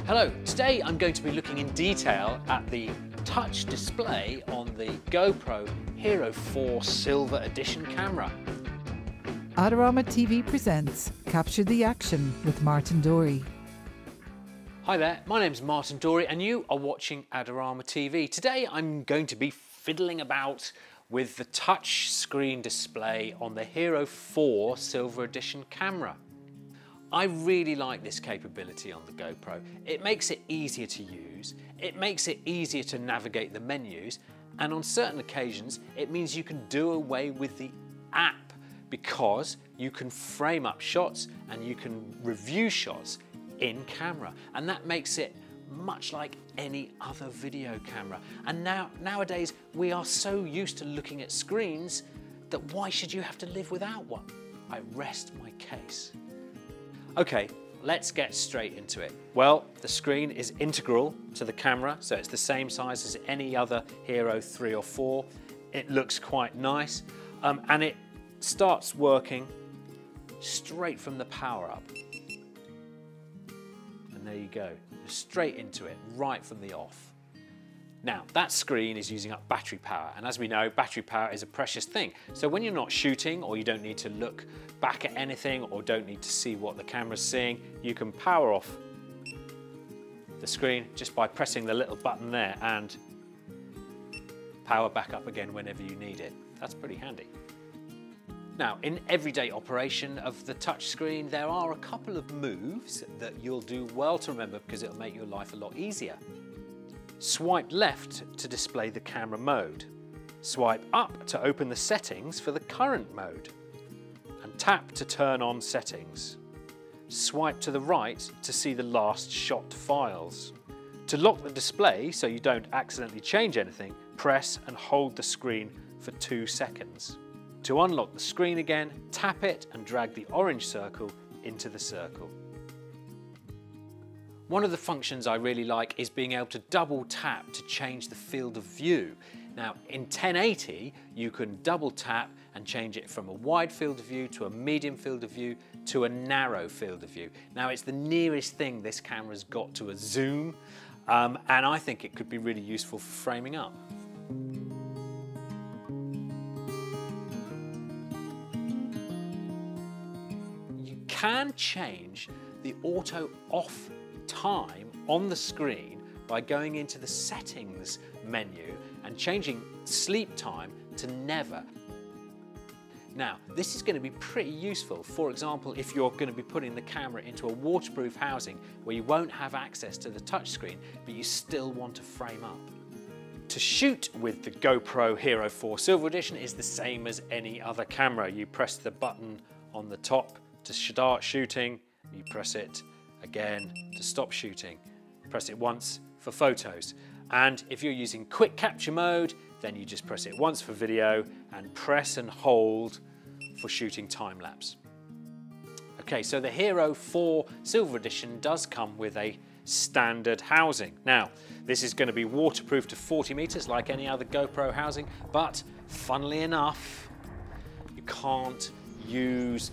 Hello, today I'm going to be looking in detail at the touch display on the GoPro Hero 4 Silver Edition camera. Adorama TV presents Capture the Action with Martin Dorey. Hi there, my name's Martin Dorey and you are watching Adorama TV. Today I'm going to be fiddling about with the touch screen display on the Hero 4 Silver Edition camera. I really like this capability on the GoPro. It makes it easier to use, it makes it easier to navigate the menus, and on certain occasions it means you can do away with the app because you can frame up shots and you can review shots in camera, and that makes it much like any other video camera. And nowadays we are so used to looking at screens that why should you have to live without one? I rest my case. Okay, let's get straight into it. Well, the screen is integral to the camera, so it's the same size as any other Hero 3 or 4. It looks quite nice, and it starts working straight from the power up. And there you go, straight into it, right from the off. Now, that screen is using up battery power, and as we know, battery power is a precious thing. So when you're not shooting, or you don't need to look back at anything, or don't need to see what the camera's seeing, you can power off the screen just by pressing the little button there and power back up again whenever you need it. That's pretty handy. Now, in everyday operation of the touch screen, there are a couple of moves that you'll do well to remember because it'll make your life a lot easier. Swipe left to display the camera mode. Swipe up to open the settings for the current mode. And tap to turn on settings. Swipe to the right to see the last shot files. To lock the display so you don't accidentally change anything, press and hold the screen for 2 seconds. To unlock the screen again, tap it and drag the orange circle into the circle. One of the functions I really like is being able to double tap to change the field of view. Now, in 1080, you can double tap and change it from a wide field of view to a medium field of view to a narrow field of view. Now, it's the nearest thing this camera's got to a zoom, and I think it could be really useful for framing up. You can change the auto off time on the screen by going into the settings menu and changing sleep time to never. Now, this is going to be pretty useful. For example, if you're going to be putting the camera into a waterproof housing where you won't have access to the touchscreen, but you still want to frame up. To shoot with the GoPro Hero 4 Silver Edition is the same as any other camera. You press the button on the top to start shooting, you press it again to stop shooting. Press it once for photos. And if you're using quick capture mode, then you just press it once for video and press and hold for shooting time lapse. Okay, so the Hero 4 Silver Edition does come with a standard housing. Now, this is going to be waterproof to 40 meters like any other GoPro housing, but funnily enough, you can't use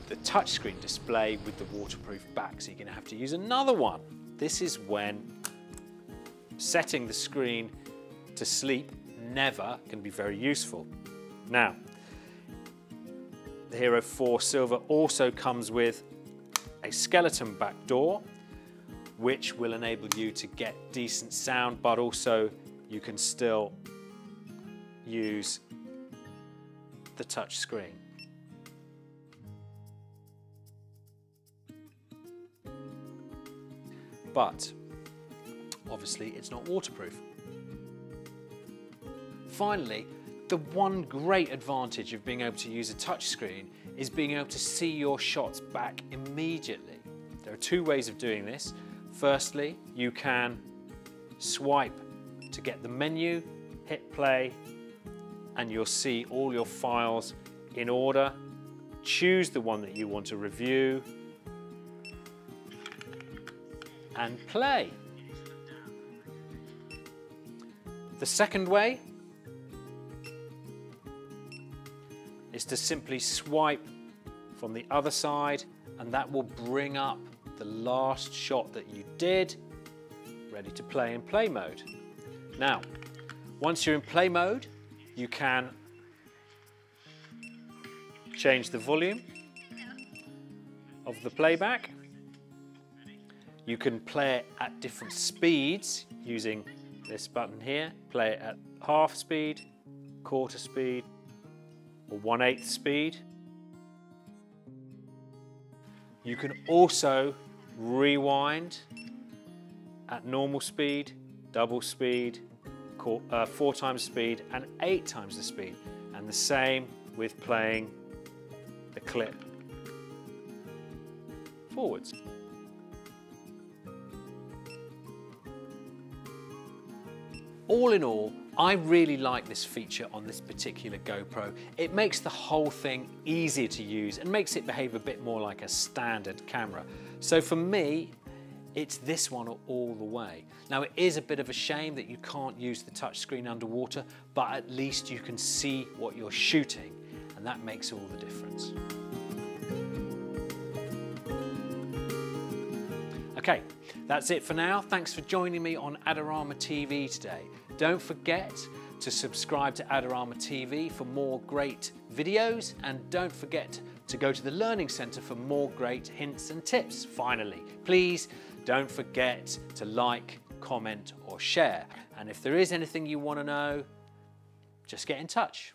the touchscreen display with the waterproof back, so you're going to have to use another one. This is when setting the screen to sleep never can be very useful. Now, the Hero 4 Silver also comes with a skeleton back door, which will enable you to get decent sound, but also you can still use the touch screen. But obviously it's not waterproof. Finally, the one great advantage of being able to use a touchscreen is being able to see your shots back immediately. There are 2 ways of doing this. Firstly, you can swipe to get the menu, hit play, and you'll see all your files in order. Choose the one that you want to review, and play. The second way is to simply swipe from the other side, and that will bring up the last shot that you did, ready to play in play mode. Now, once you're in play mode, you can change the volume of the playback. You can play it at different speeds using this button here. Play it at half speed, quarter speed, or 1/8 speed. You can also rewind at normal speed, double speed, 4 times speed, and 8 times the speed. And the same with playing the clip forwards. All in all, I really like this feature on this particular GoPro. It makes the whole thing easier to use and makes it behave a bit more like a standard camera. So for me, it's this one all the way. Now it is a bit of a shame that you can't use the touchscreen underwater, but at least you can see what you're shooting, and that makes all the difference. Okay, that's it for now. Thanks for joining me on Adorama TV today. Don't forget to subscribe to Adorama TV for more great videos, and don't forget to go to the Learning Centre for more great hints and tips. Finally, please don't forget to like, comment or share. And if there is anything you want to know, just get in touch.